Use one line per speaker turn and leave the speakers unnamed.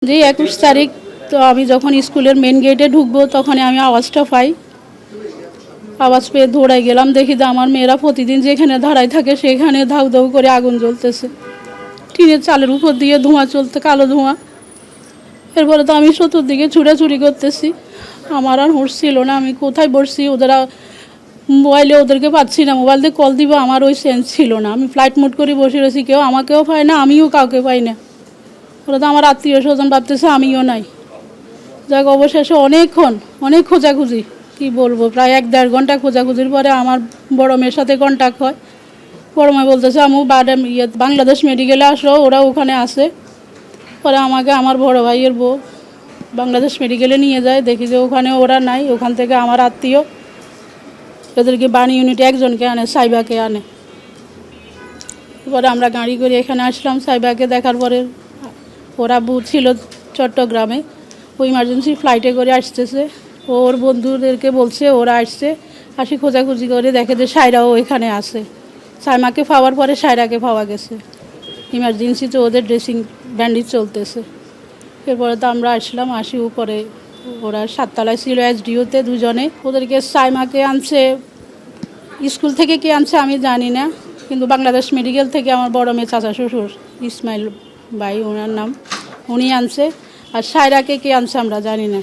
যে 21 তারিখ তো আমি যখন স্কুলের মেন গেটে ঢুকবো তখন আমি আওয়াজটা পাই। আওয়াজ পেয়ে দৌড়াই গেলাম, দেখি যে আমার মেয়েরা প্রতিদিন যেখানে দাঁড়ায় থাকে সেখানে ধাউ ধাউ করে আগুন জ্বলতেছে, টিনের চালের উপর দিয়ে ধোঁয়া চলতে, কালো ধোঁয়া। এরপরে তো আমি চতুর্দিকে ছুটাছুটি করতেছি, আমার আর হুঁশ ছিল না আমি কোথায় বসছি। ওদের মোবাইলে ওদেরকে পাচ্ছি না, মোবাইল দিয়ে কল দিব আমার ওই সেন্স ছিল না। আমি ফ্লাইট মোড করে বসে রয়েছি, কেউ আমাকেও পায় না, আমিও কাউকে পাই না। ওরা তো আমার আত্মীয় স্বজন ভাবতেছে আমিও নাই। যাক, অবশেষে অনেক খোঁজাখুঁজি, কি বলবো, প্রায় 1-1.5 ঘন্টা খোঁজাখুঁজির পরে আমার বড় মেয়ের সাথে কন্ট্যাক্ট হয়। বড় মেয়ে বলতেছে আমু বাংলাদেশ মেডিকেলে আসো, ওরা ওখানে আছে। পরে আমাকে আমার বড় ভাইয়ের বউ বাংলাদেশ মেডিকেলে নিয়ে যায়, দেখি যে ওখানে ওরা নাই। ওখান থেকে আমার আত্মীয় ওদেরকে বাণী ইউনিটে একজনকে আনে, সাইবাকে আনে। এরপরে আমরা গাড়ি করে এখানে আসলাম। সাইবাকে দেখার পরে ওরা ছিল চট্টগ্রামে, ও ইমার্জেন্সি ফ্লাইটে করে আসতেছে। ওর বন্ধুদেরকে বলছে, ওরা আসছে, আসি খোঁজাখুঁজি করে দেখে যে সায়রাও এখানে আছে। সাইমাকে পাওয়ার পরে সায়রাকে পাওয়া গেছে। ইমার্জেন্সিতে ওদের ড্রেসিং ব্যান্ডেজ চলতেছে। এরপরে তো আমরা আসি উপরে। ওরা 7 তলায় ছিল SDOতে দুজনে। ওদেরকে সাইমাকে আনছে স্কুল থেকে, কে আনছে আমি জানি না, কিন্তু বাংলাদেশ মেডিকেল থেকে আমার বড় মেয়ে চাচা শ্বশুর ইসমাইল ভাই ওনার নাম, উনি আনছে। আর সায়রাকে কে আনছে আমরা জানি না।